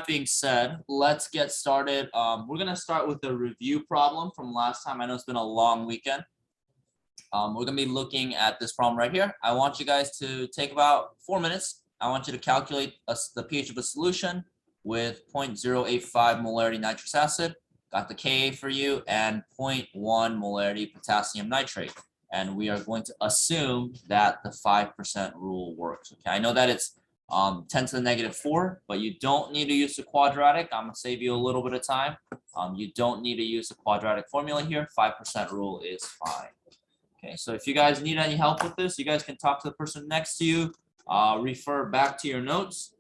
that being said, let's get started. We're going to start with a review problem from last time. I know it's been a long weekend. We're going to be looking at this problem right here. I want you guys to take about 4 minutes. I want you to calculate the pH of a solution with 0.085 molarity nitrous acid. Got the Ka for you, and 0.1 molarity potassium nitrate. And we are going to assume that the 5% rule works. Okay, I know that it's 10 to the negative 4, but you don't need to use the quadratic. I'm going to save you a little bit of time. You don't need to use the quadratic formula here. 5% rule is fine. Okay, so if you guys need any help with this, you guys can talk to the person next to you, refer back to your notes.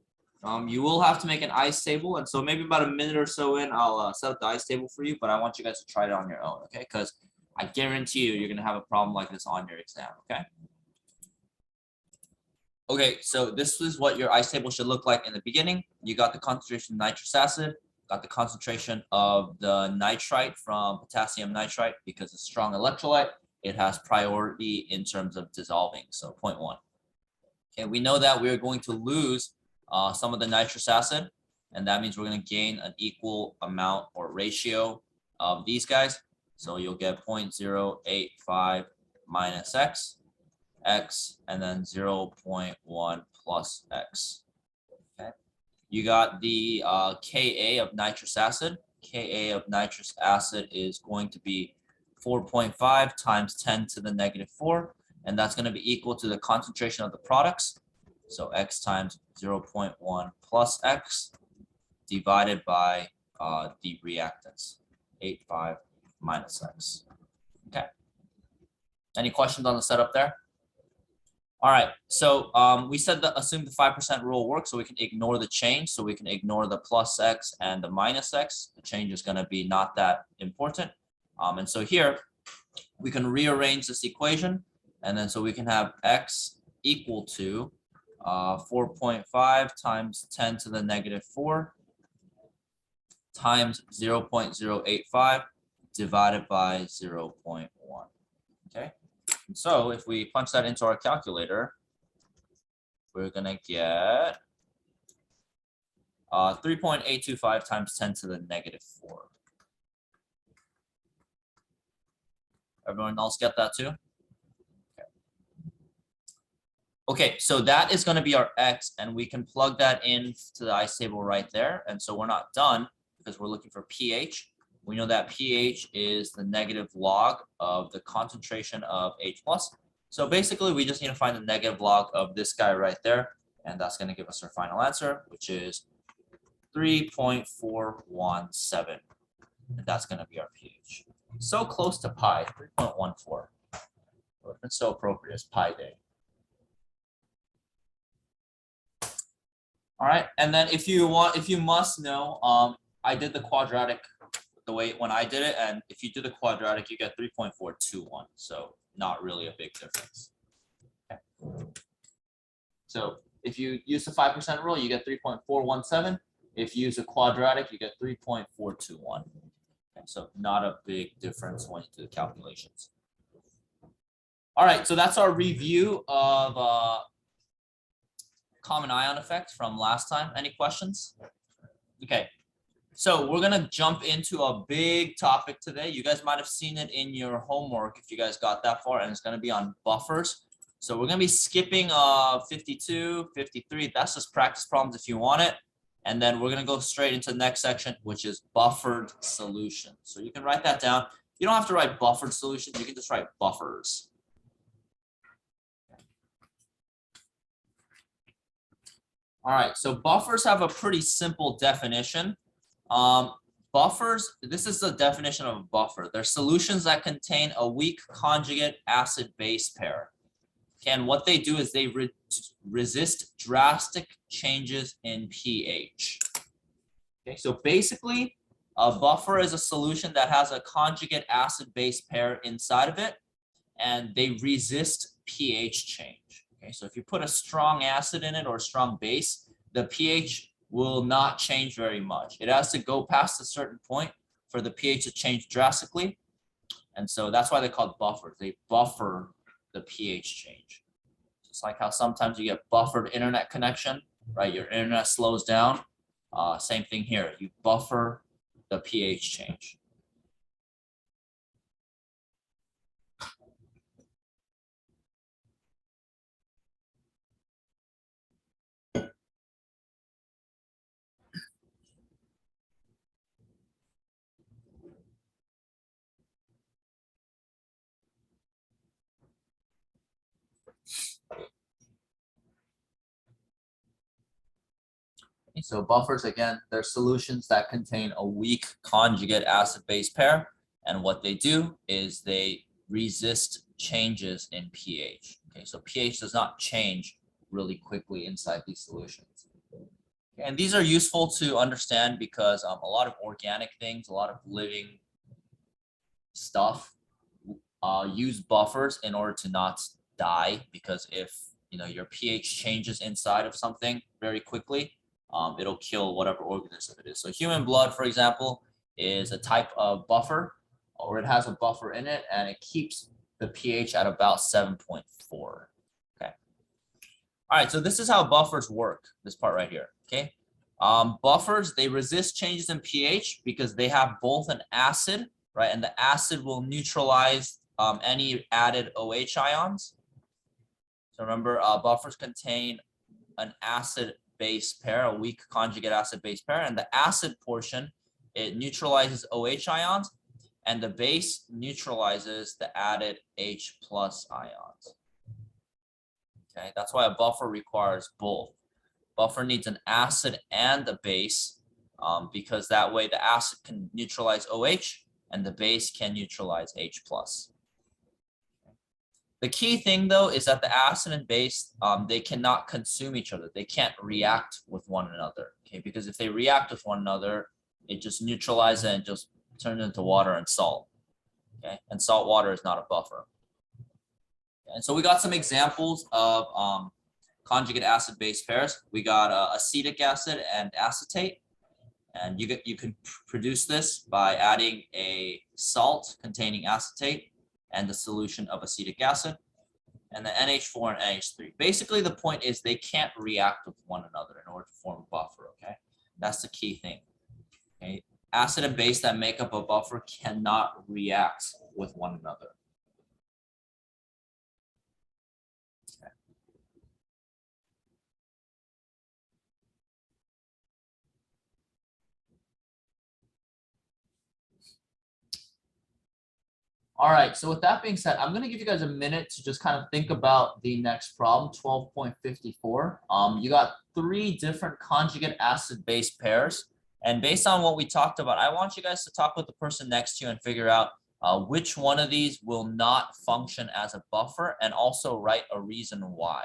You will have to make an ice table, and so maybe about a minute or so in, I'll set up the ice table for you, but I want you guys to try it on your own, okay? Because I guarantee you're going to have a problem like this on your exam, okay? Okay, so this is what your ice table should look like in the beginning. You got the concentration of nitrous acid, got the concentration of the nitrite from potassium nitrite because it's a strong electrolyte. It has priority in terms of dissolving, so 0.1. Okay, we know that we're going to lose some of the nitrous acid, and that means we're going to gain an equal amount or ratio of these guys. So you'll get 0.085 minus x, and then 0.1 plus x. Okay, you got the Ka of nitrous acid. Ka of nitrous acid is going to be 4.5 times 10 to the negative 4, and that's going to be equal to the concentration of the products. So x times 0.1 plus x divided by the reactants, 85 minus x. Okay. Any questions on the setup there? All right. So we said that assume the 5% rule works, so we can ignore the change. So we can ignore the plus x and the minus x. The change is going to be not that important. And so here we can rearrange this equation, and then so we can have x equal to 4.5 times 10 to the negative 4 times 0.085 divided by 0.1. Okay, and so if we punch that into our calculator, we're gonna get 3.825 times 10 to the negative 4. Everyone else get that too? Okay, so that is going to be our x, and we can plug that in to the ice table right there. And so we're not done because we're looking for pH. We know that pH is the negative log of the concentration of H+. So basically, we just need to find the negative log of this guy right there, and that's going to give us our final answer, which is 3.417. And that's going to be our pH. So close to pi, 3.14. It's so appropriate as pi day. All right, and then if you must know, I did the quadratic the way when I did it, and if you do the quadratic, you get 3.421. So not really a big difference. Okay. So if you use the 5% rule, you get 3.417. If you use a quadratic, you get 3.421. Okay, so not a big difference when you do the calculations. All right, so that's our review of common ion effect from last time. Any questions? Okay, so we're gonna jump into a big topic today. You guys might have seen it in your homework if you guys got that far, and it's gonna be on buffers. So we're gonna be skipping 52, 53. That's just practice problems if you want it. And then we're gonna go straight into the next section, which is buffered solutions. So you can write that down. You don't have to write buffered solutions. You can just write buffers. All right, so buffers have a pretty simple definition. Buffers, this is the definition of a buffer. They're solutions that contain a weak conjugate acid-base pair. And what they do is they resist drastic changes in pH. Okay, so basically, a buffer is a solution that has a conjugate acid-base pair inside of it, and they resist pH change. Okay, so if you put a strong acid in it or a strong base, the pH will not change very much. It has to go past a certain point for the pH to change drastically. And so that's why they're called buffers. They buffer the pH change. Just like how sometimes you get buffered internet connection, right? Your internet slows down. Same thing here. You buffer the pH change. So buffers, again, they're solutions that contain a weak conjugate acid-base pair. And what they do is they resist changes in pH. Okay, so pH does not change really quickly inside these solutions. And these are useful to understand because a lot of organic things, a lot of living stuff use buffers in order to not die, because if your pH changes inside of something very quickly, it'll kill whatever organism it is. So human blood, for example, is a type of buffer, or it has a buffer in it, and it keeps the pH at about 7.4. Okay. All right, so this is how buffers work, this part right here. Okay. Buffers, they resist changes in pH because they have both an acid, right? And the acid will neutralize any added OH ions. So remember, buffers contain an acid-base pair, a weak conjugate acid-base pair, and the acid portion, it neutralizes OH ions, and the base neutralizes the added H plus ions. Okay, that's why a buffer requires both. Buffer needs an acid and a base, because that way the acid can neutralize OH and the base can neutralize H plus. The key thing, though, is that the acid and base, they cannot consume each other. They can't react with one another, okay? Because if they react with one another, it just neutralizes and just turns into water and salt, okay? And salt water is not a buffer. And so we got some examples of conjugate acid-base pairs. We got acetic acid and acetate. And you can produce this by adding a salt containing acetate and the solution of acetic acid, and the NH4 and NH3. Basically, the point is they can't react with one another in order to form a buffer, okay? That's the key thing, okay? Acid and base that make up a buffer cannot react with one another. Okay. All right, so with that being said, I'm gonna give you guys a minute to just kind of think about the next problem, 12.54. You got 3 different conjugate acid-base pairs. And based on what we talked about, I want you guys to talk with the person next to you and figure out which one of these will not function as a buffer, and also write a reason why.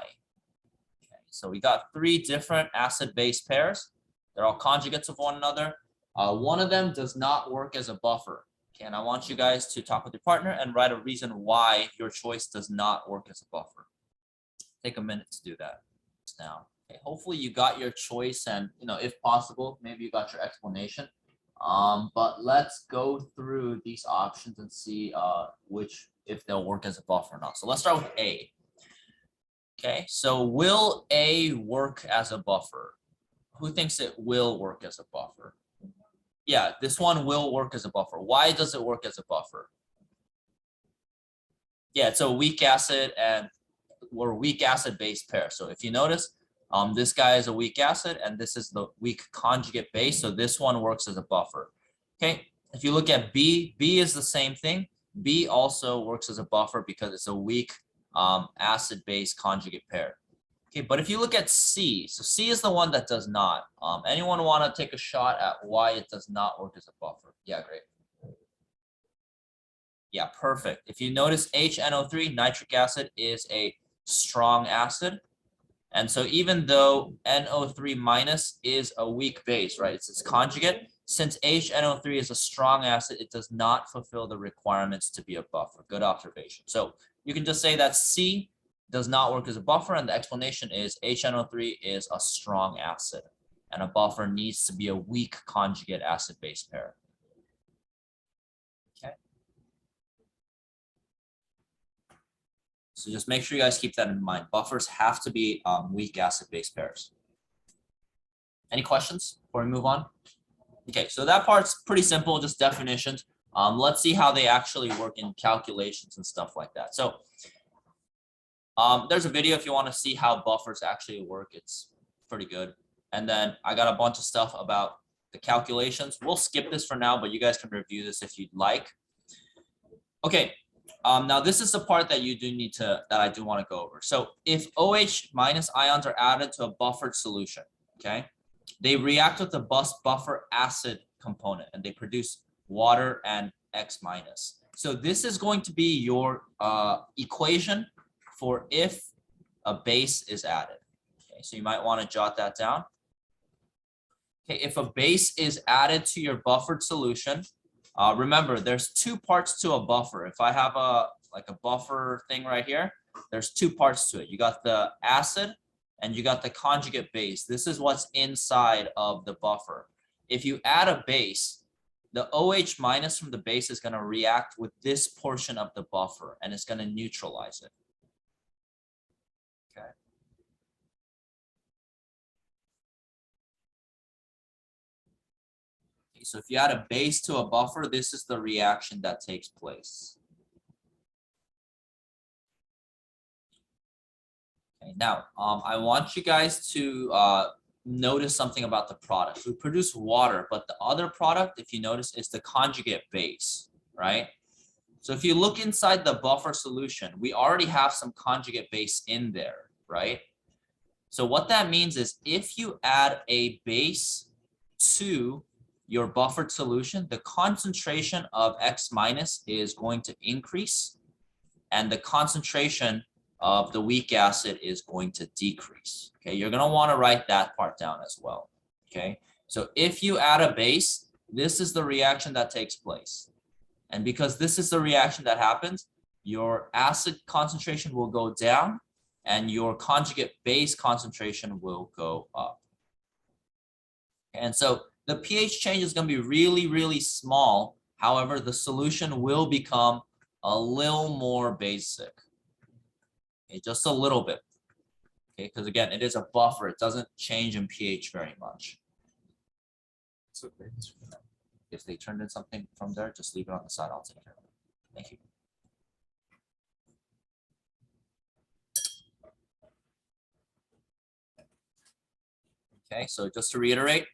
Okay, so we got 3 different acid-base pairs. They're all conjugates of one another. One of them does not work as a buffer. Okay, and I want you guys to talk with your partner and write a reason why your choice does not work as a buffer. Take a minute to do that now. Okay, hopefully you got your choice, and if possible, maybe you got your explanation. But let's go through these options and see if they'll work as a buffer or not. So let's start with A. Okay, so will A work as a buffer? Who thinks it will work as a buffer? Yeah, this one will work as a buffer. Why does it work as a buffer? Yeah, it's a weak acid, and we're weak acid-base pair. So if you notice, this guy is a weak acid, and this is the weak conjugate base. So this one works as a buffer. Okay, if you look at B, B is the same thing. B also works as a buffer because it's a weak acid-base conjugate pair. Okay, but if you look at C, so C is the one that does not. Anyone want to take a shot at why it does not work as a buffer? Yeah, great. Yeah, perfect. If you notice, HNO3, nitric acid, is a strong acid. And so even though NO3 minus is a weak base, right? It's its conjugate. Since HNO3 is a strong acid, it does not fulfill the requirements to be a buffer. Good observation. So you can just say that C does not work as a buffer, and the explanation is HNO3 is a strong acid, and a buffer needs to be a weak conjugate acid-base pair. Okay. So just make sure you guys keep that in mind. Buffers have to be weak acid-base pairs. Any questions? before we move on? Okay, so that part's pretty simple, just definitions. Let's see how they actually work in calculations and stuff like that. So there's a video if you want to see how buffers actually work. It's pretty good. And then I got a bunch of stuff about the calculations. We'll skip this for now, but you guys can review this if you'd like. Okay, now this is the part that you do need to, that I do want to go over. So if OH minus ions are added to a buffered solution, okay, they react with the buffer acid component and they produce water and X minus. So this is going to be your equation for if a base is added. Okay, so you might want to jot that down. Okay, if a base is added to your buffered solution, remember there's two parts to a buffer. If I have a buffer thing right here, there's two parts to it. You got the acid and you got the conjugate base. This is what's inside of the buffer. If you add a base, the OH minus from the base is going to react with this portion of the buffer and it's going to neutralize it. Okay. So if you add a base to a buffer, this is the reaction that takes place. Okay, now I want you guys to notice something about the product. We produce water, but the other product, if you notice, is the conjugate base, right? So if you look inside the buffer solution, we already have some conjugate base in there, right? So what that means is if you add a base to your buffered solution, the concentration of X minus is going to increase and the concentration of the weak acid is going to decrease. Okay, you're going to want to write that part down as well. Okay, so if you add a base, this is the reaction that takes place. And because this is the reaction that happens, your acid concentration will go down and your conjugate base concentration will go up. And so the pH change is going to be really, really small. However, the solution will become a little more basic. Okay, just a little bit. Okay, because again, it is a buffer. It doesn't change in pH very much. If they turned in something from there, just leave it on the side. I'll take care of it. Thank you. Okay, so just to reiterate,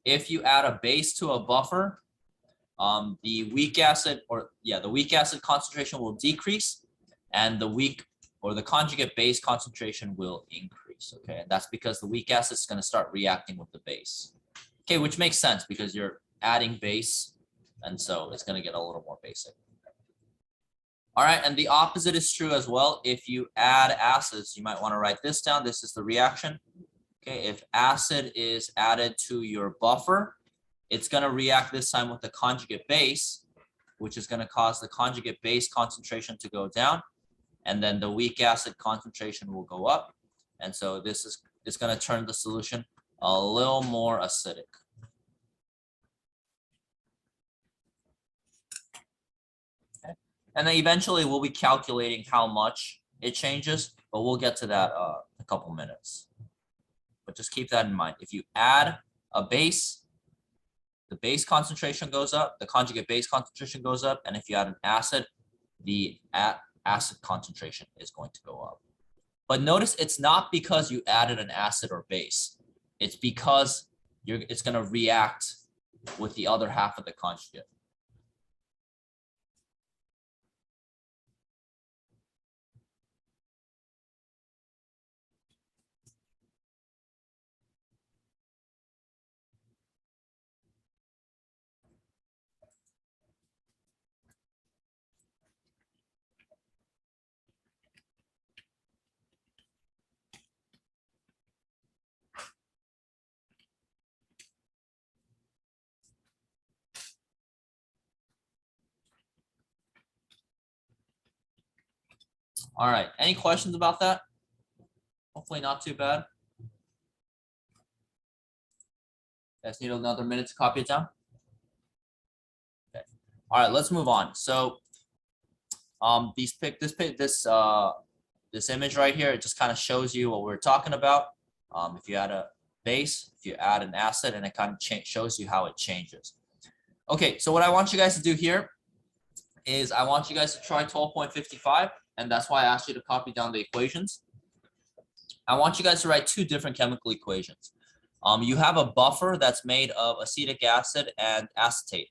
if you add a base to a buffer, the weak acid concentration will decrease and the conjugate base concentration will increase. Okay, and that's because the weak acid is going to start reacting with the base. Okay, which makes sense because you're adding base and so it's going to get a little more basic. All right, and the opposite is true as well. If you add acids, you might want to write this down. This is the reaction. Okay, if acid is added to your buffer, it's going to react this time with the conjugate base, which is going to cause the conjugate base concentration to go down, and then the weak acid concentration will go up. And so this is going to turn the solution a little more acidic. Okay. And then eventually we'll be calculating how much it changes, but we'll get to that in a couple minutes. But just keep that in mind. If you add a base, the base concentration goes up, the conjugate base concentration goes up, and if you add an acid, the acid concentration is going to go up. But notice it's not because you added an acid or base. It's because it's going to react with the other half of the conjugate. All right, any questions about that? Hopefully not too bad. Guys need another minute to copy it down? Okay. All right, let's move on. So this image right here, it just kind of shows you what we're talking about. If you had base, if you add an acid, and it kind of shows you how it changes. Okay, so what I want you guys to do here is I want you guys to try 12.55, and that's why I asked you to copy down the equations. I want you guys to write two different chemical equations. You have a buffer that's made of acetic acid and acetate.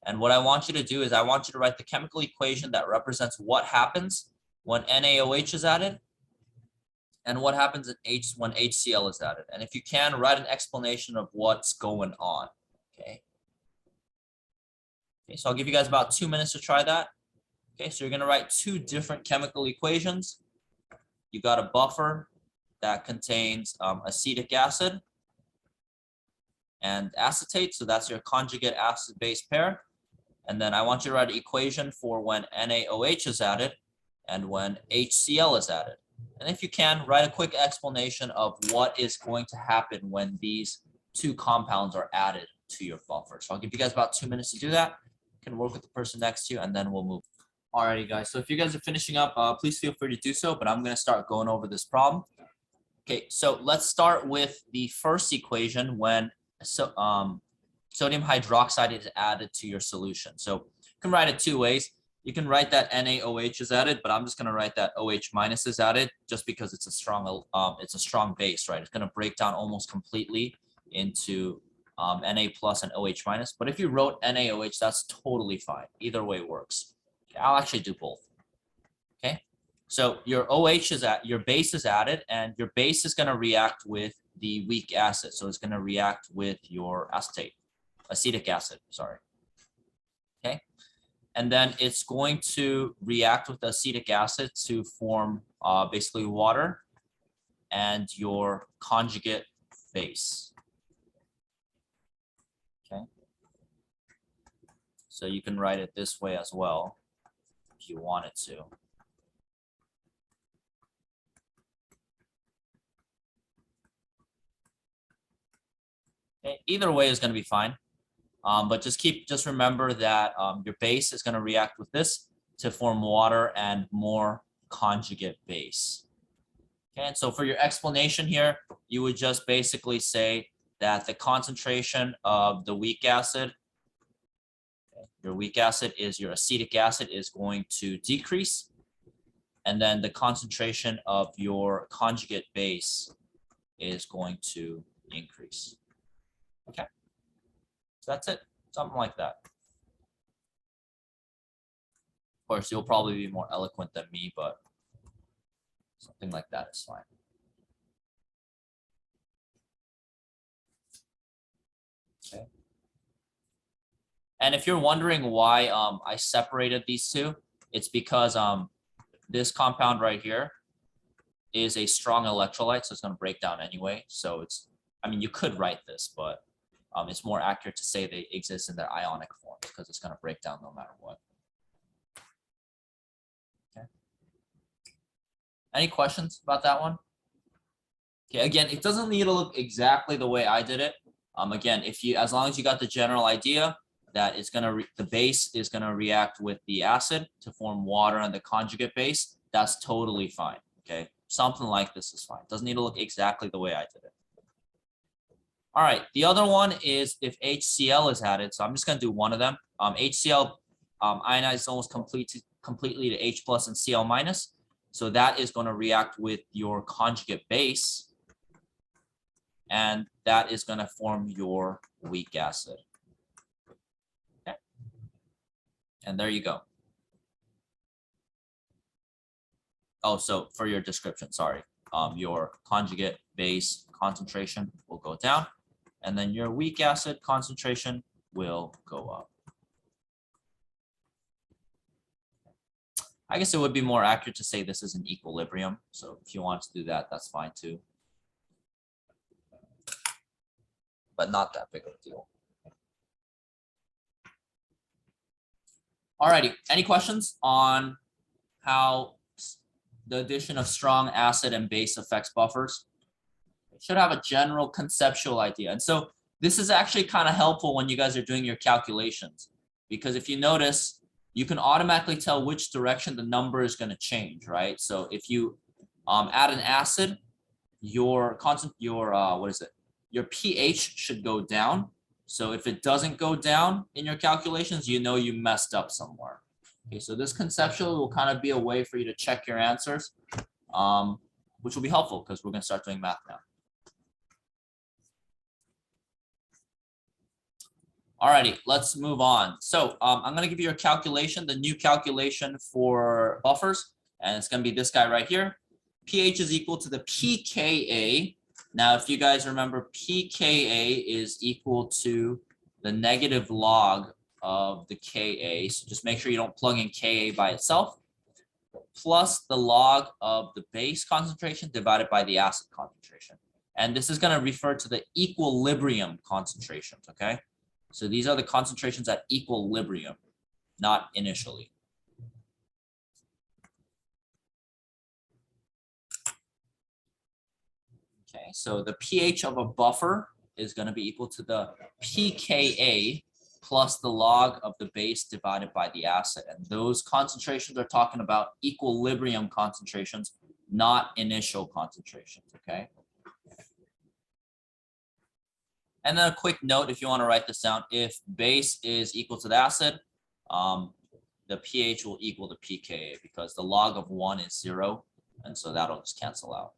And what I want you to do is I want you to write the chemical equation that represents what happens when NaOH is added and what happens when HCl is added. And if you can, write an explanation of what's going on. Okay. Okay, so I'll give you guys about 2 minutes to try that. Okay, so you're going to write two different chemical equations. You got a buffer that contains acetic acid and acetate. So that's your conjugate acid-base pair. And then I want you to write an equation for when NaOH is added and when HCl is added. And if you can, write a quick explanation of what is going to happen when these two compounds are added to your buffer. So I'll give you guys about 2 minutes to do that. You can work with the person next to you, and then we'll move. Alrighty, guys. So if you guys are finishing up, please feel free to do so, but I'm going to start going over this problem. Okay, so let's start with the first equation when sodium hydroxide is added to your solution. So you can write it two ways. You can write that NaOH is added, but I'm just going to write that OH minus is added just because it's a strong base, right? It's going to break down almost completely into Na plus and OH minus. But if you wrote NaOH, that's totally fine. Either way works. Okay, I'll actually do both. Okay, so your OH is your base is added, and your base is going to react with the weak acid. So it's going to react with your acetic acid, sorry. Okay, and then it's going to react with the acetic acid to form basically water and your conjugate base. Okay, so you can write it this way as well if you wanted to. Okay, either way is going to be fine. But just remember that your base is going to react with this to form water and more conjugate base. Okay, and so for your explanation here, you would just basically say that the concentration of the weak acid, your weak acid is your acetic acid, is going to decrease, and then the concentration of your conjugate base is going to increase. Okay. So that's it, something like that. Of course, you'll probably be more eloquent than me, but something like that is fine. Okay. And if you're wondering why I separated these two, it's because this compound right here is a strong electrolyte, so it's going to break down anyway. So I mean, you could write this, but it's more accurate to say they exist in their ionic form because it's going to break down no matter what. Okay. Any questions about that one? Okay, again, it doesn't need to look exactly the way I did it. Again, as long as you got the general idea that it's going to the base is going to react with the acid to form water and the conjugate base, that's totally fine. Okay, something like this is fine. It doesn't need to look exactly the way I did it. All right, the other one is if HCl is added. So I'm just going to do one of them. HCl ionizes almost completely to H plus and Cl minus. So that is going to react with your conjugate base, and that is going to form your weak acid. Okay. And there you go. Oh, so for your description, sorry, your conjugate base concentration will go down, and then your weak acid concentration will go up. I guess it would be more accurate to say this is an equilibrium. So if you want to do that, that's fine too. But not that big of a deal. Alrighty, any questions on how the addition of strong acid and base affects buffers? It should have a general conceptual idea. And so this is actually kind of helpful when you guys are doing your calculations, because if you notice, you can automatically tell which direction the number is going to change, right? So if you add an acid, your what is it? your pH should go down. So if it doesn't go down in your calculations, you know you messed up somewhere. Okay, so this conceptually will kind of be a way for you to check your answers, which will be helpful because we're going to start doing math now. Alrighty, let's move on. So I'm going to give you a calculation, the new calculation for buffers, and it's going to be this guy right here. pH is equal to the pKa. Now, if you guys remember, pKa is equal to the negative log of the Ka. So just make sure you don't plug in Ka by itself, plus the log of the base concentration divided by the acid concentration. And this is going to refer to the equilibrium concentrations, okay? So these are the concentrations at equilibrium, not initially. Okay, so the pH of a buffer is going to be equal to the pKa plus the log of the base divided by the acid. And those concentrations are talking about equilibrium concentrations, not initial concentrations, okay? And then a quick note, if you want to write this down, if base is equal to the acid, the pH will equal the pKa because the log of 1 is 0. And so that'll just cancel out.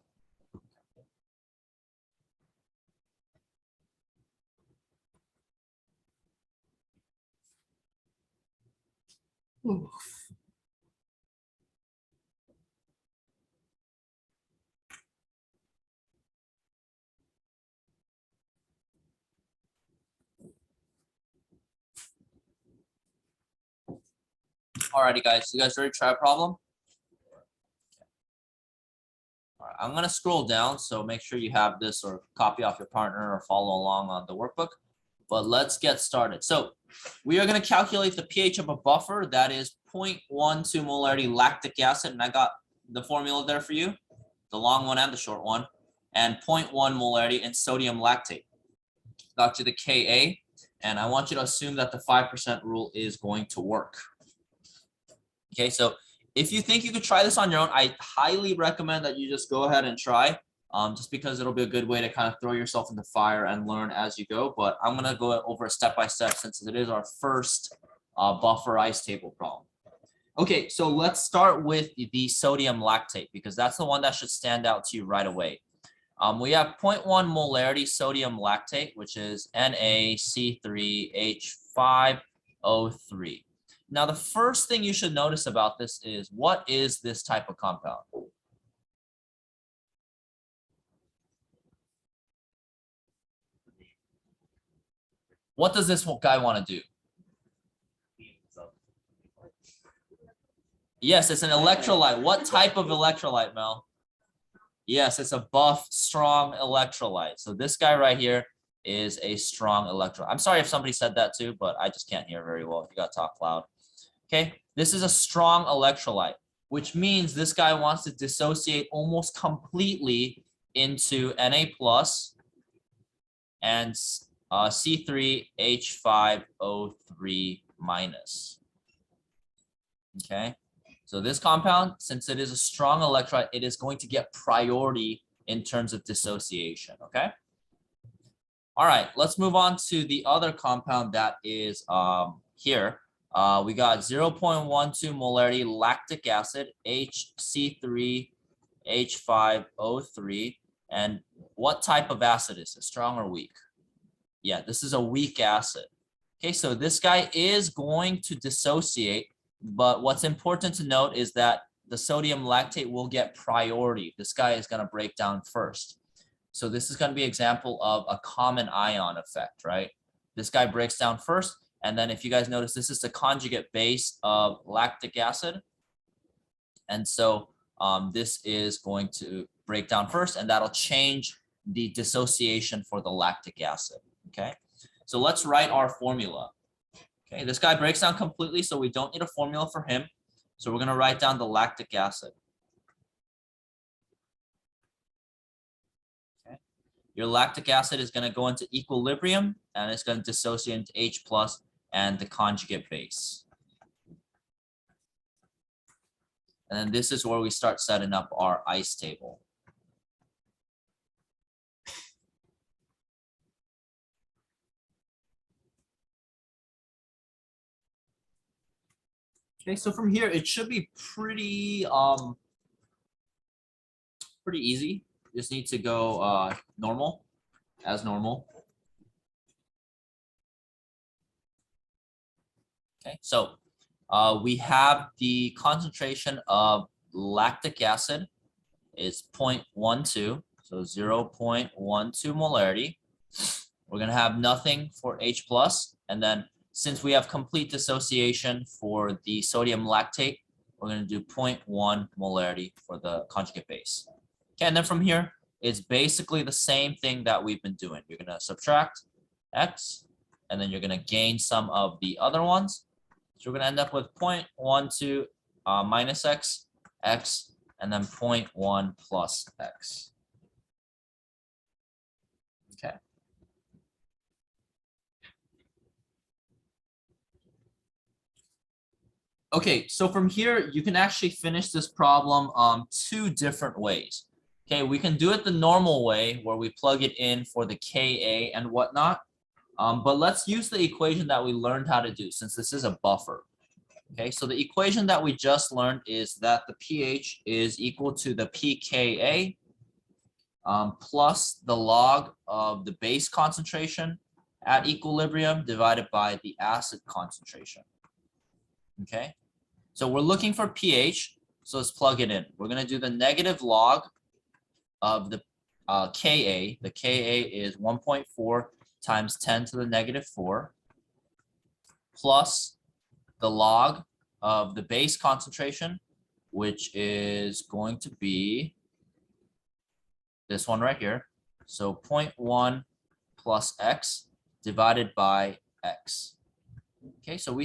Oof. Alrighty, guys. You guys ready to try a problem? All right, I'm going to scroll down, so make sure you have this or copy off your partner or follow along on the workbook. But let's get started. So we are going to calculate the pH of a buffer that is 0.12 molarity lactic acid. And I got the formula there for you, the long one and the short one, and 0.1 molarity in sodium lactate. Got you the Ka, and I want you to assume that the 5% rule is going to work. Okay, so if you think you could try this on your own, I highly recommend that you just go ahead and try, just because it'll be a good way to kind of throw yourself in the fire and learn as you go. But I'm going to go over step by step since it is our first buffer ice table problem. Okay, so let's start with the sodium lactate because that's the one that should stand out to you right away. We have 0.1 molarity sodium lactate, which is NaC3H5O3. Now, the first thing you should notice about this is, what is this type of compound? What does this guy want to do? Yes, it's an electrolyte. What type of electrolyte, Mel? Yes, it's a buff, strong electrolyte. So this guy right here is a strong electrolyte. I'm sorry if somebody said that too, but I just can't hear very well if you got to talk loud. Okay, this is a strong electrolyte, which means this guy wants to dissociate almost completely into Na plus and C3H5O3 minus. Okay, so this compound, since it is a strong electrolyte, it is going to get priority in terms of dissociation. Okay. All right, let's move on to the other compound that is here. We got 0.12 molarity lactic acid, HC3H5O3. And what type of acid is it? Strong or weak? Yeah, this is a weak acid. Okay, so this guy is going to dissociate, but what's important to note is that the sodium lactate will get priority. This guy is going to break down first. So this is going to be an example of a common ion effect, right? This guy breaks down first. And then if you guys notice, this is the conjugate base of lactic acid. And so this is going to break down first, and that'll change the dissociation for the lactic acid, okay? So let's write our formula. Okay, this guy breaks down completely, so we don't need a formula for him. So we're going to write down the lactic acid. Okay. Your lactic acid is going to go into equilibrium, and it's going to dissociate into H plus and the conjugate base. And then this is where we start setting up our ice table. Okay, so from here, it should be pretty easy. Just need to go normal, as normal. Okay, so we have the concentration of lactic acid is 0.12, so 0.12 molarity. We're gonna have nothing for H plus, and then since we have complete dissociation for the sodium lactate, we're gonna do 0.1 molarity for the conjugate base. Okay, and then from here, it's basically the same thing that we've been doing. You're gonna subtract X, and then you're gonna gain some of the other ones. So we're gonna end up with 0.12 minus X, X, and then 0.1 plus X. Okay. Okay, so from here, you can actually finish this problem two different ways. Okay, we can do it the normal way where we plug it in for the Ka and whatnot. But let's use the equation that we learned how to do since this is a buffer. Okay, so the equation that we just learned is that the pH is equal to the pKa plus the log of the base concentration at equilibrium divided by the acid concentration. Okay, so we're looking for pH, so let's plug it in. We're going to do the negative log of the Ka. The Ka is 1.4 times 10 to the negative 4 plus the log of the base concentration, which is going to be this one right here. So 0.1 plus X divided by X. Okay, so we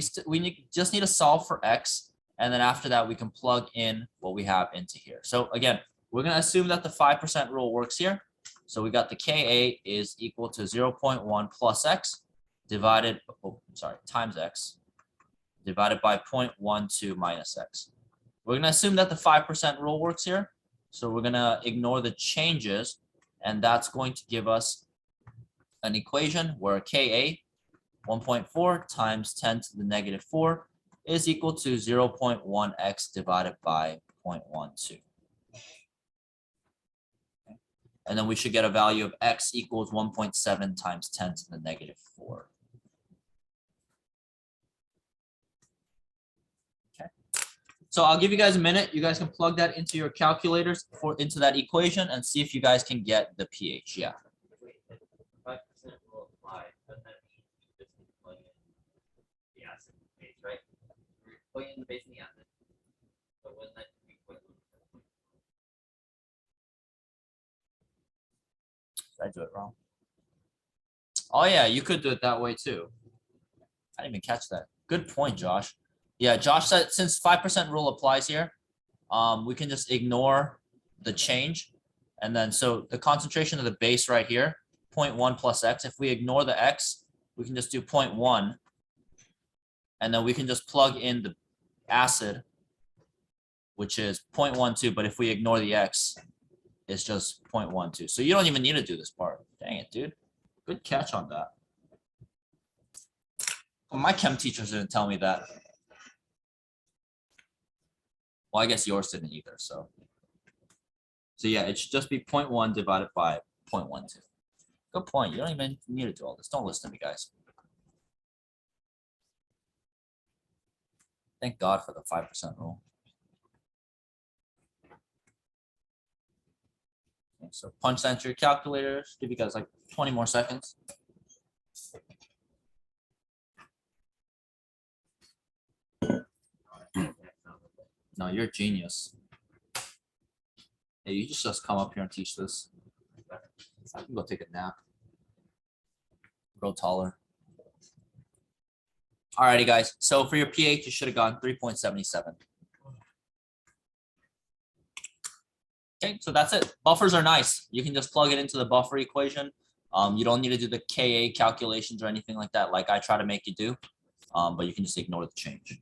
just need to solve for X, and then after that we can plug in what we have into here. So again, we're going to assume that the 5% rule works here. So we got the Ka is equal to 0.1 plus X divided, times X divided by 0.12 minus X. We're going to assume that the 5% rule works here. So we're going to ignore the changes, and that's going to give us an equation where Ka 1.4 times 10 to the negative 4 is equal to 0.1x divided by 0.12. Okay. And then we should get a value of x equals 1.7 times 10 to the negative 4. Okay. So I'll give you guys a minute. You guys can plug that into your calculators into that equation and see if you guys can get the pH. Yeah. In the base in the acid. So wouldn't that be Did I do it wrong? Oh yeah, you could do it that way too. I didn't even catch that. Good point, Josh. Yeah, Josh said since 5% rule applies here, we can just ignore the change. And then so the concentration of the base right here, 0.1 plus X. If we ignore the X, we can just do 0.1. And then we can just plug in the acid, which is 0.12, but if we ignore the X, it's just 0.12. So you don't even need to do this part. Dang it, dude. Good catch on that. Well, my chem teachers didn't tell me that. Well, I guess yours didn't either, so. So yeah, it should just be 0.1 divided by 0.12. Good point. You don't even need to do all this. Don't listen to me, guys. Thank God for the 5% rule. Okay, so punch that into your calculators. Give you guys like 20 more seconds. No, you're a genius. Hey, you just come up here and teach this. I can go take a nap. Grow taller. Alrighty, guys. So for your pH, you should have gone 3.77. Okay, so that's it. Buffers are nice. You can just plug it into the buffer equation. You don't need to do the Ka calculations or anything like that, like I try to make you do. But you can just ignore the change.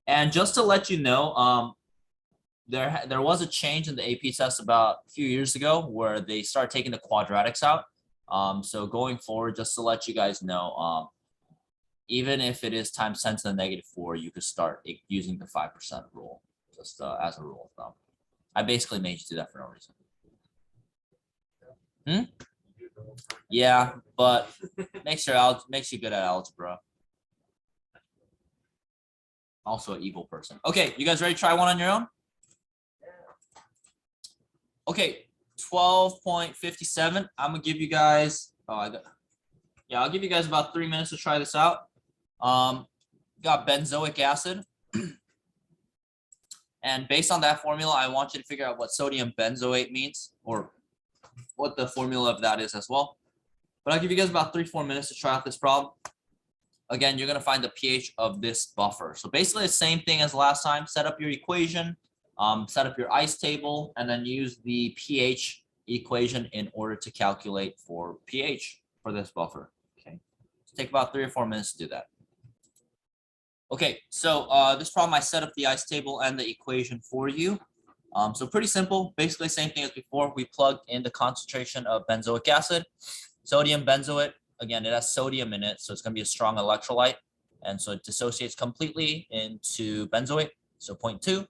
And just to let you know, there was a change in the AP test about a few years ago where they started taking the quadratics out. So going forward, just to let you guys know, even if it is times 10 to the negative 4, you could start using the 5% rule, just as a rule of thumb. I basically made you do that for no reason. Yeah, but makes you good at algebra. Also an evil person. Okay, you guys ready to try one on your own? Okay, 12.57. I'm gonna give you guys. I'll give you guys about 3 minutes to try this out. Got benzoic acid. And based on that formula, I want you to figure out what sodium benzoate means, or what the formula of that is as well. But I'll give you guys about 3-4 minutes to try out this problem. Again, you're going to find the pH of this buffer. So basically the same thing as last time. Set up your equation, set up your ice table, and then use the pH equation in order to calculate for pH for this buffer. Okay, so take about 3 or 4 minutes to do that. Okay, so this problem, I set up the ice table and the equation for you. So pretty simple, basically same thing as before. We plugged in the concentration of benzoic acid, sodium benzoate. Again, it has sodium in it, so it's going to be a strong electrolyte. And so it dissociates completely into benzoate, so 0.2.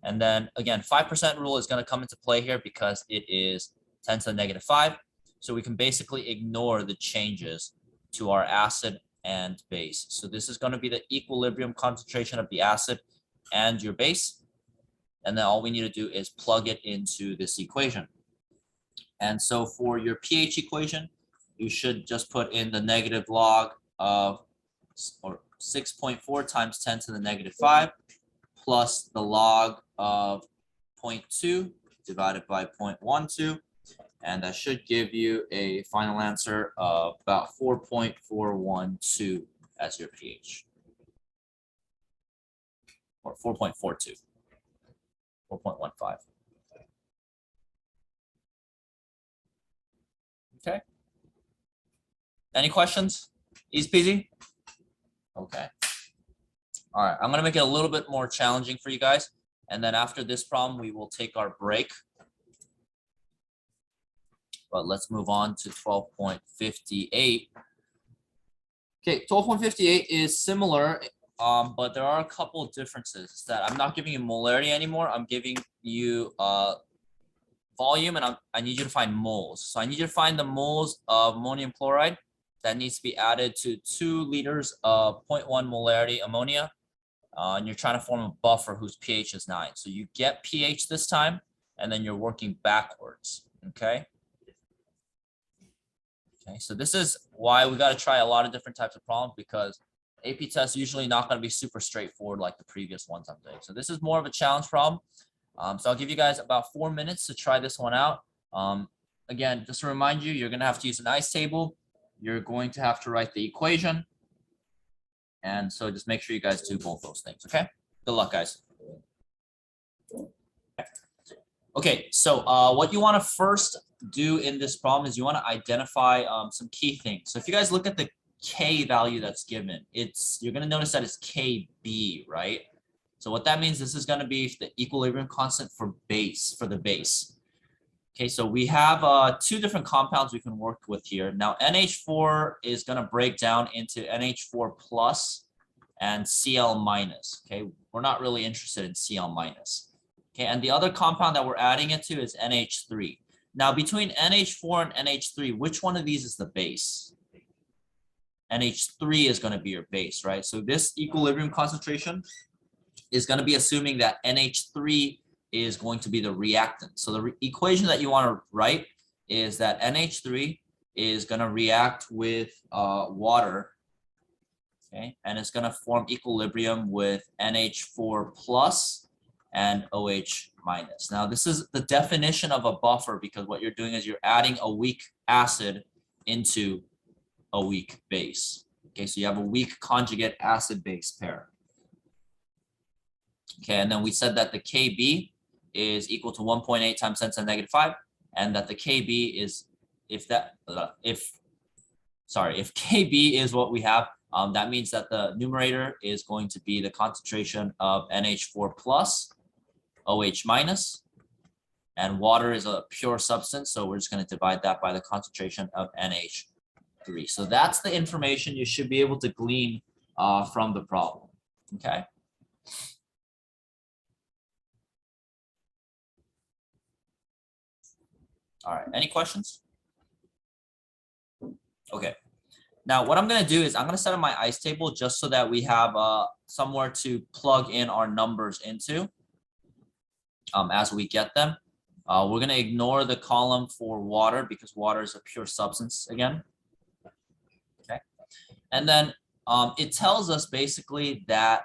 And then again, 5% rule is going to come into play here because it is 10 to the negative 5. So we can basically ignore the changes to our acid and base. So this is going to be the equilibrium concentration of the acid and your base. And then all we need to do is plug it into this equation. And so for your pH equation, you should just put in the negative log of, or 6.4 times 10 to the negative 5 plus the log of 0.2 divided by 0.12. And that should give you a final answer of about 4.412 as your pH. Or 4.42. 4.15. Okay. Any questions? Easy peasy? Okay. All right, I'm gonna make it a little bit more challenging for you guys. And then after this problem, we will take our break. But let's move on to 12.58. Okay, 12.58 is similar, but there are a couple of differences that I'm not giving you molarity anymore. I'm giving you volume, and I need you to find moles. So I need you to find the moles of ammonium chloride that needs to be added to 2 liters of 0.1 molarity ammonia. And you're trying to form a buffer whose pH is 9. So you get pH this time, and then you're working backwards, okay? Okay, so this is why we got to try a lot of different types of problems, because AP tests usually not going to be super straightforward like the previous ones I'm doing. So this is more of a challenge problem. So I'll give you guys about 4 minutes to try this one out. Again, just to remind you, you're going to have to use an ice table. You're going to have to write the equation. And so just make sure you guys do both those things, okay? Good luck, guys. Okay, so what you want to first do in this problem is you want to identify some key things. So if you guys look at the K value that's given, you're going to notice that it's KB, right? So what that means, this is going to be the equilibrium constant for the base. Okay, so we have 2 different compounds we can work with here. Now NH4 is going to break down into NH4 plus and Cl minus. Okay, we're not really interested in Cl minus. Okay, and the other compound that we're adding it to is NH3. Now between NH4 and NH3, which one of these is the base? NH3 is going to be your base, right? So this equilibrium concentration is going to be assuming that NH3 is going to be the reactant. So the equation that you want to write is that NH3 is going to react with water, okay? And it's going to form equilibrium with NH4 plus and OH minus. Now this is the definition of a buffer, because what you're doing is you're adding a weak acid into a weak base. Okay, so you have a weak conjugate acid base pair. Okay, and then we said that the KB is equal to 1.8 times 10 to the negative 5, and that the KB is, if KB is what we have, that means that the numerator is going to be the concentration of NH4 plus, OH minus, and water is a pure substance, so we're just going to divide that by the concentration of NH3. So that's the information you should be able to glean from the problem. Okay. All right. Any questions? Okay. Now, what I'm going to do is I'm going to set up my ice table just so that we have somewhere to plug in our numbers into as we get them. We're going to ignore the column for water because water is a pure substance again. Okay. And then it tells us basically that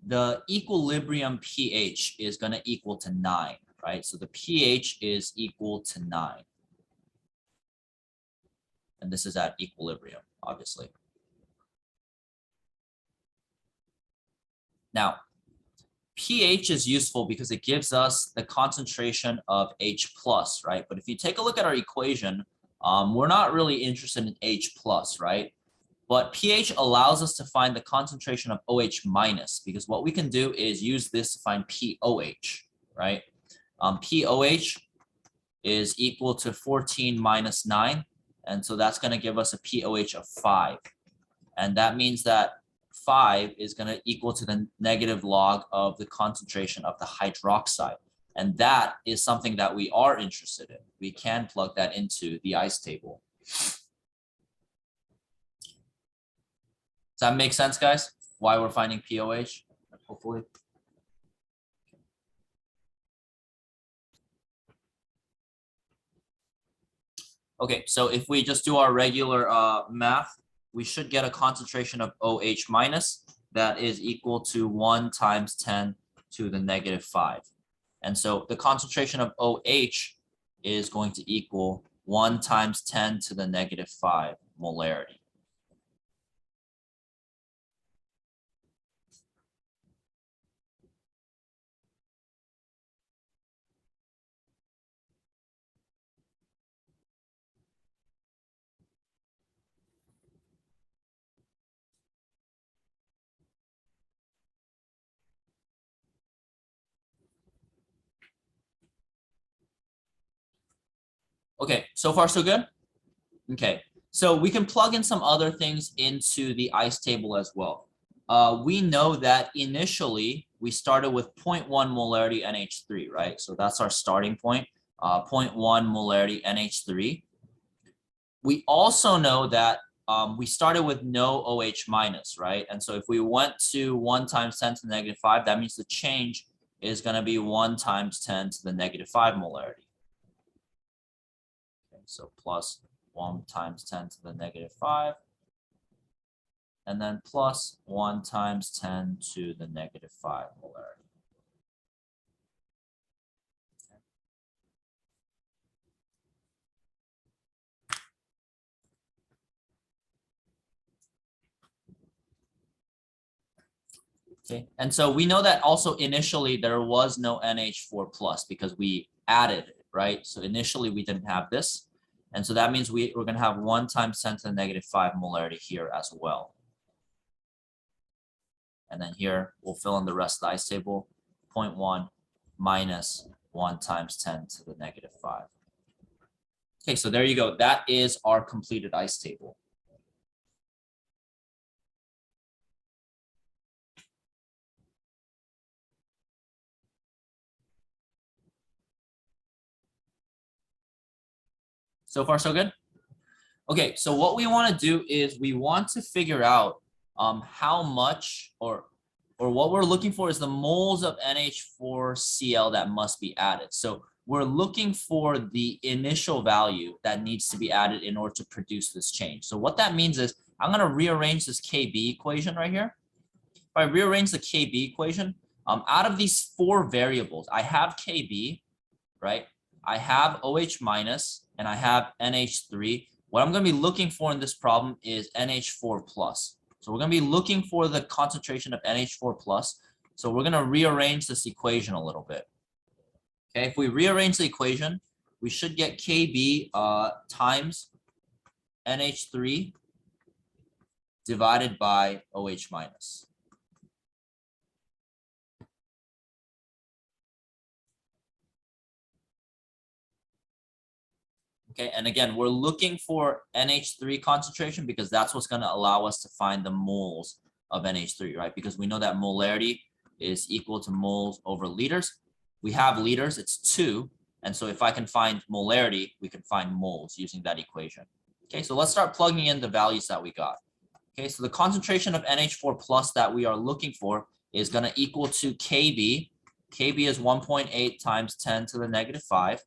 the equilibrium pH is going to equal to 9, right? So the pH is equal to 9. And this is at equilibrium, obviously. Now, pH is useful because it gives us the concentration of H plus, right? But if you take a look at our equation, we're not really interested in H plus, right? But pH allows us to find the concentration of OH minus because what we can do is use this to find POH, right? POH is equal to 14 minus 9. And so that's going to give us a POH of 5. And that means that 5 is going to equal to the negative log of the concentration of the hydroxide. And that is something that we are interested in. We can plug that into the ice table. Does that make sense, guys? Why we're finding POH, hopefully. Okay, so if we just do our regular math, we should get a concentration of OH minus that is equal to 1 times 10 to the negative 5. And so the concentration of OH is going to equal 1 times 10 to the negative 5 molarity. Okay, so far so good? Okay, so we can plug in some other things into the ice table as well. We know that initially we started with 0.1 molarity NH3, right? So that's our starting point, 0.1 molarity NH3. We also know that we started with no OH minus, right? And so if we went to 1 times 10 to the negative 5, that means the change is going to be 1 times 10 to the negative 5 molarity. So plus 1 times 10 to the negative 5, and then plus 1 times 10 to the negative 5 molarity. Okay, and so we know that also initially there was no NH4 plus because we added it, right? So initially we didn't have this. And so that means we're going to have 1 times 10 to the negative 5 molarity here as well. And then here we'll fill in the rest of the ice table, 0.1 minus 1 times 10 to the negative 5. Okay, so there you go. That is our completed ice table. So far, so good? Okay, so what we want to do is we want to figure out how much or what we're looking for is the moles of NH4Cl that must be added. So we're looking for the initial value that needs to be added in order to produce this change. So what that means is I'm going to rearrange this Kb equation right here. If I rearrange the Kb equation, out of these 4 variables, I have Kb, right? I have OH minus and I have NH3. What I'm going to be looking for in this problem is NH4 plus. So we're going to be looking for the concentration of NH4 plus. So we're going to rearrange this equation a little bit. Okay, if we rearrange the equation, we should get Kb times NH3 divided by OH minus. Okay, and again, we're looking for NH3 concentration because that's what's going to allow us to find the moles of NH3, right? Because we know that molarity is equal to moles over liters. We have liters, it's 2. And so if I can find molarity, we can find moles using that equation. Okay, so let's start plugging in the values that we got. Okay, so the concentration of NH4 plus that we are looking for is going to equal to Kb. Kb is 1.8 times 10 to the negative 5.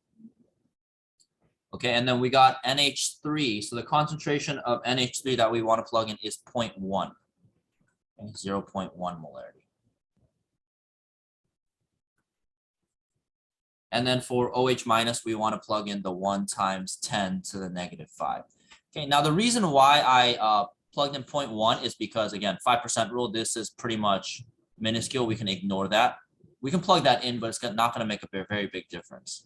Okay, and then we got NH3. So the concentration of NH3 that we want to plug in is 0.1. Okay, 0.1 molarity. And then for OH minus, we want to plug in the 1 times 10 to the negative 5. Okay, now the reason why I plugged in 0.1 is because, again, 5% rule, this is pretty much minuscule. We can ignore that. We can plug that in, but it's not going to make a very big difference.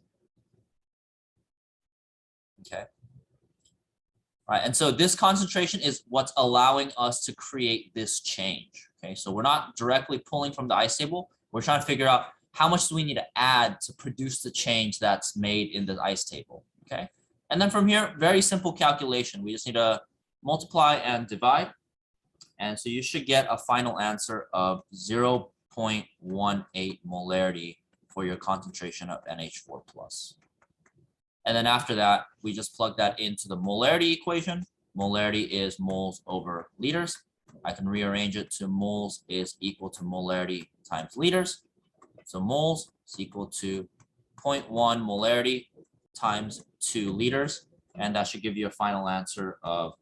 Okay. All right, and so this concentration is what's allowing us to create this change. Okay, so we're not directly pulling from the ice table. We're trying to figure out how much do we need to add to produce the change that's made in the ice table. Okay, and then from here, very simple calculation. We just need to multiply and divide. And so you should get a final answer of 0.18 molarity for your concentration of NH4 plus. And then after that, we just plug that into the molarity equation. Molarity is moles over liters. I can rearrange it to moles is equal to molarity times liters. So moles is equal to 0.1 molarity times 2 liters. And that should give you a final answer of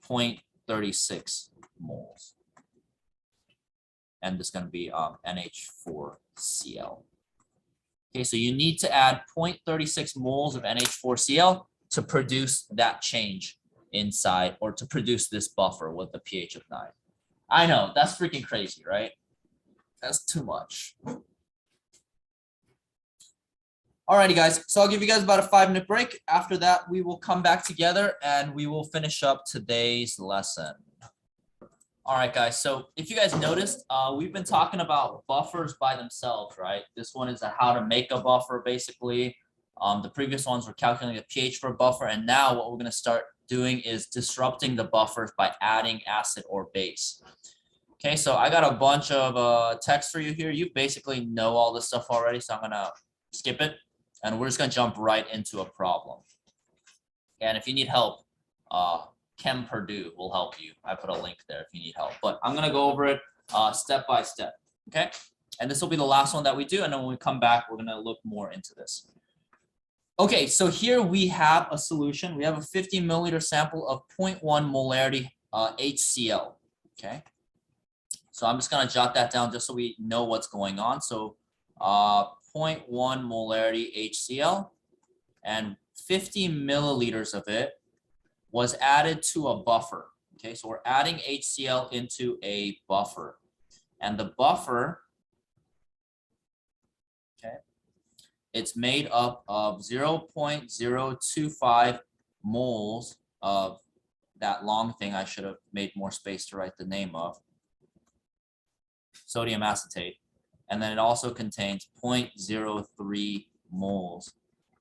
0.36 moles. And this is going to be NH4Cl. Okay, so you need to add 0.36 moles of NH4Cl to produce that change inside, or to produce this buffer with the pH of 9. I know, that's freaking crazy, right? That's too much. Alrighty, guys, so I'll give you guys about a 5-minute break. After that, we will come back together and we will finish up today's lesson. All right, guys, so if you guys noticed, we've been talking about buffers by themselves, right? This one is how to make a buffer, basically. The previous ones were calculating the pH for a buffer, and now what we're going to start doing is disrupting the buffers by adding acid or base. Okay, so I got a bunch of text for you here. You basically know all this stuff already, so I'm going to skip it, and we're just going to jump right into a problem. And if you need help, Chem Purdue will help you. I put a link there if you need help, but I'm going to go over it step by step. Okay. And this will be the last one that we do. And then when we come back, we're going to look more into this. Okay. So here we have a solution. We have a 50 milliliter sample of 0.1 molarity HCl. Okay. So I'm just going to jot that down just so we know what's going on. So 0.1 molarity HCl and 50 milliliters of it was added to a buffer. Okay, so we're adding HCl into a buffer. And the buffer, okay, it's made up of 0.025 moles of that long thing. I should have made more space to write the name of. Sodium acetate. And then it also contains 0.03 moles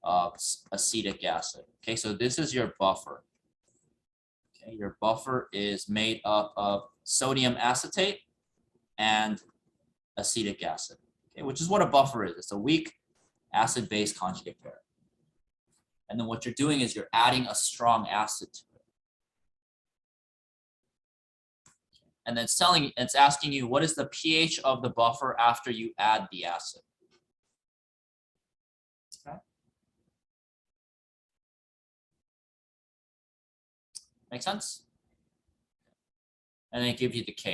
of acetic acid. Okay, so this is your buffer. Your buffer is made up of sodium acetate and acetic acid, okay, which is what a buffer is. It's a weak acid-base conjugate pair. And then what you're doing is you're adding a strong acid to it. And then it's asking you, what is the pH of the buffer after you add the acid? Okay. Make sense? And then it gives you the Ka.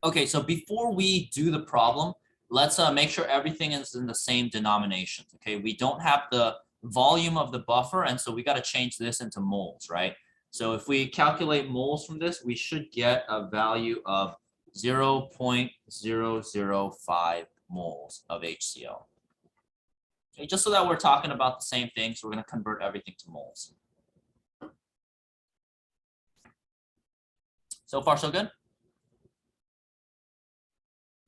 Okay, so before we do the problem, let's make sure everything is in the same denominations. Okay, we don't have the volume of the buffer, and so we got to change this into moles, right? So if we calculate moles from this, we should get a value of 0.005 moles of HCl. Okay, just so that we're talking about the same thing, so we're going to convert everything to moles. So far, so good?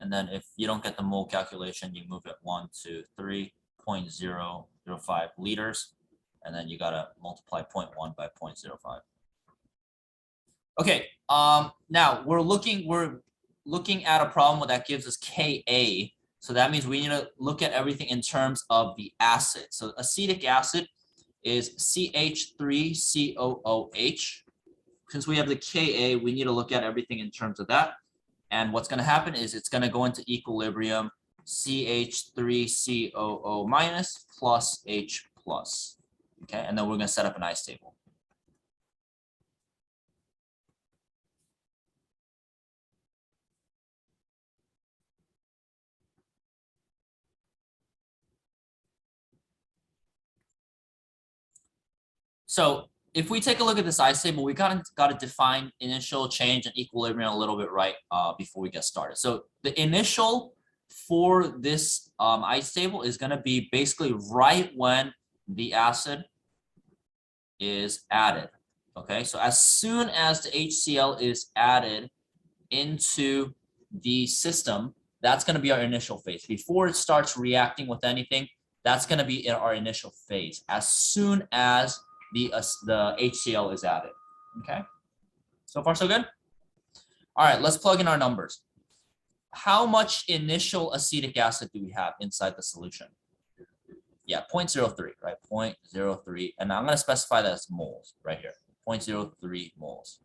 And then if you don't get the mole calculation, you move it 1 to 3.005 liters. And then you got to multiply 0.1 by 0.05. Okay, now we're looking at a problem that gives us Ka. So that means we need to look at everything in terms of the acid. So acetic acid is CH3COOH. Since we have the Ka, we need to look at everything in terms of that. And what's going to happen is it's going to go into equilibrium CH3COO minus plus H plus. Okay, and then we're going to set up an ice table. So if we take a look at this ice table, we got to define initial, change, and equilibrium a little bit right before we get started. So the initial for this ice table is going to be basically right when the acid is added. Okay, so as soon as the HCl is added into the system, that's going to be our initial phase. Before it starts reacting with anything, that's going to be in our initial phase. As soon as the HCl is added. Okay, so far so good. All right, let's plug in our numbers. How much initial acetic acid do we have inside the solution? Yeah, 0.03, right? 0.03, and I'm going to specify that as moles right here. 0.03 moles.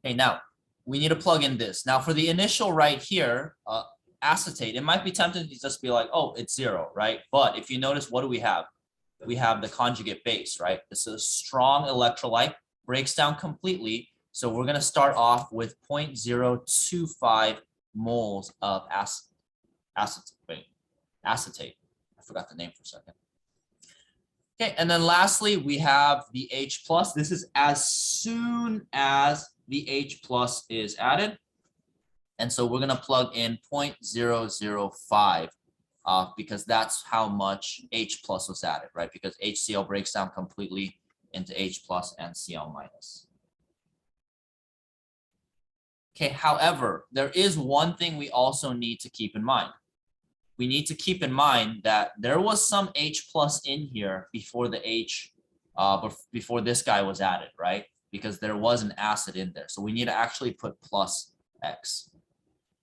Okay, now we need to plug in this. Now for the initial right here, acetate, it might be tempting to just be like, oh, it's 0, right? But if you notice, what do we have? We have the conjugate base, right? This is a strong electrolyte, breaks down completely. So we're going to start off with 0.025 moles of acetate. I forgot the name for a second. Okay, and then lastly, we have the H plus. This is as soon as the H plus is added. And so we're going to plug in 0.005 because that's how much H plus was added, right? Because HCl breaks down completely into H plus and Cl minus. Okay, however, there is one thing we also need to keep in mind. We need to keep in mind that there was some H plus in here before the before this guy was added, right? Because there was an acid in there. So we need to actually put plus X.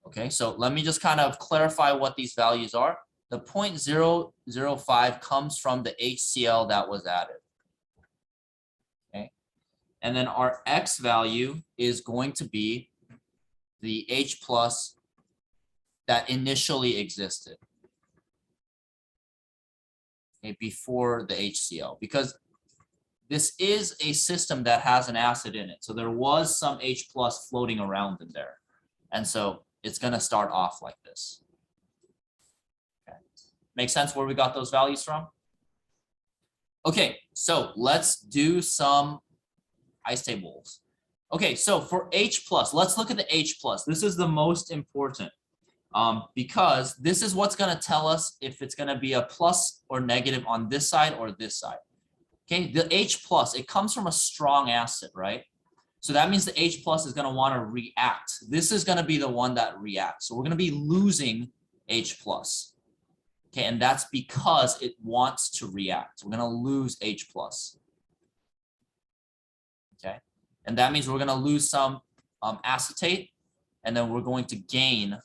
Okay, so let me just kind of clarify what these values are. The 0.005 comes from the HCl that was added. Okay, and then our X value is going to be the H plus that initially existed, okay, before the HCl, because this is a system that has an acid in it. So there was some H plus floating around in there. And so it's going to start off like this. Okay. Make sense where we got those values from? Okay, so let's do some ice tables. Okay, so for H plus, let's look at the H plus. This is the most important because this is what's going to tell us if it's going to be a plus or negative on this side or this side. Okay, the H plus, it comes from a strong acid, right? So that means the H plus is going to want to react. This is going to be the one that reacts. So we're going to be losing H plus. Okay, and that's because it wants to react. We're going to lose H plus. Okay, and that means we're going to lose some acetate, and then we're going to gain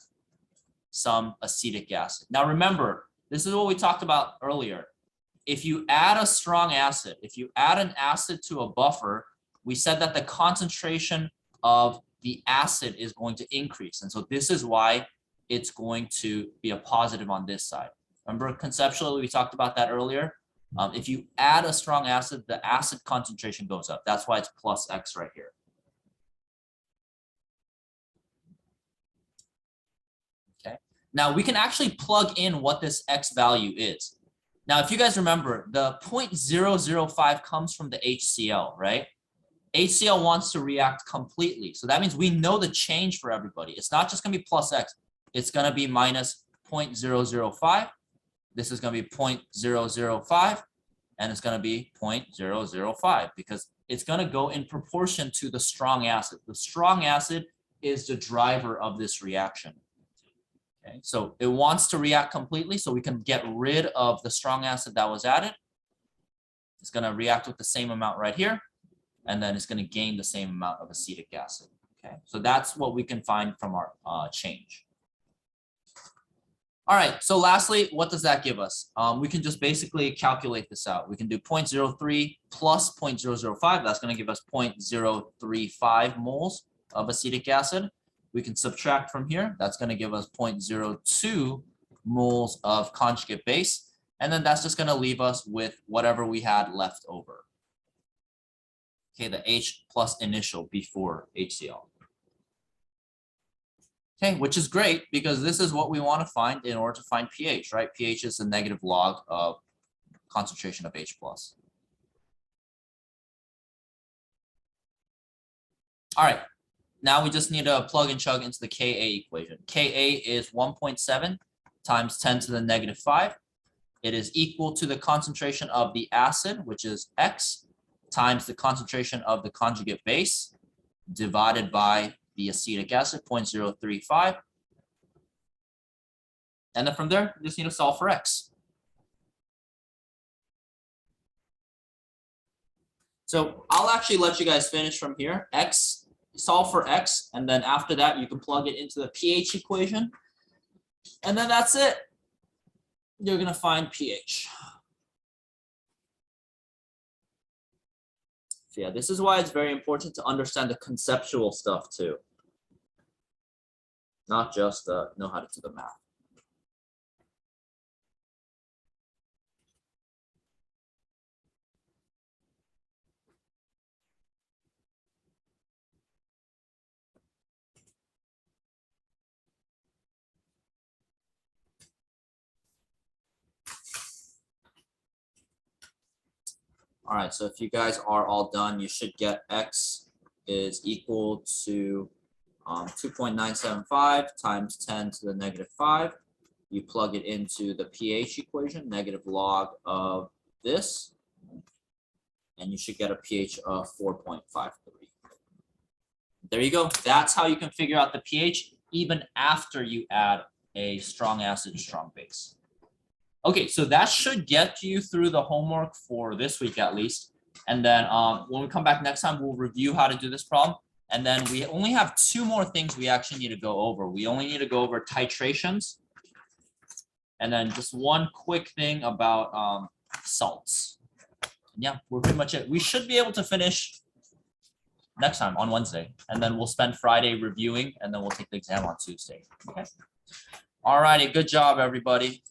some acetic acid. Now remember, this is what we talked about earlier. If you add a strong acid, if you add an acid to a buffer, we said that the concentration of the acid is going to increase. And so this is why it's going to be a positive on this side. Remember, conceptually, we talked about that earlier. If you add a strong acid, the acid concentration goes up. That's why it's plus X right here. Okay. Now we can actually plug in what this X value is. Now, if you guys remember, the 0.005 comes from the HCl, right? HCl wants to react completely. So that means we know the change for everybody. It's not just going to be plus X. It's going to be minus 0.005. This is going to be 0.005. And it's going to be 0.005 because it's going to go in proportion to the strong acid. The strong acid is the driver of this reaction. Okay, so it wants to react completely so we can get rid of the strong acid that was added. It's going to react with the same amount right here, and then it's going to gain the same amount of acetic acid. Okay, so that's what we can find from our change. All right, so lastly, what does that give us? We can just basically calculate this out. We can do 0.03 plus 0.005. That's going to give us 0.035 moles of acetic acid. We can subtract from here. That's going to give us 0.02 moles of conjugate base. And then that's just going to leave us with whatever we had left over. Okay, the H plus initial before HCl. Okay, which is great because this is what we want to find in order to find pH, right? pH is the negative log of concentration of H plus. All right, now we just need to plug and chug into the Ka equation. Ka is 1.7 times 10 to the negative 5. It is equal to the concentration of the acid, which is X, times the concentration of the conjugate base, divided by the acetic acid, 0.035. And then from there, you just need to solve for X. So I'll actually let you guys finish from here. X, solve for X, and then after that, you can plug it into the pH equation. And then that's it. You're gonna find pH. So yeah, this is why it's very important to understand the conceptual stuff too. Not just know how to do the math. All right, so if you guys are all done, you should get X is equal to 2.975 times 10 to the negative 5. You plug it into the pH equation, negative log of this, and you should get a pH of 4.53. There you go. That's how you can figure out the pH even after you add a strong acid or strong base. Okay, so that should get you through the homework for this week at least. And then when we come back next time, we'll review how to do this problem. And then we only have 2 more things we actually need to go over. We only need to go over titrations. And then just one quick thing about salts. Yeah, we're pretty much it. We should be able to finish next time on Wednesday. And then we'll spend Friday reviewing, and then we'll take the exam on Tuesday. Okay. All righty, good job, everybody.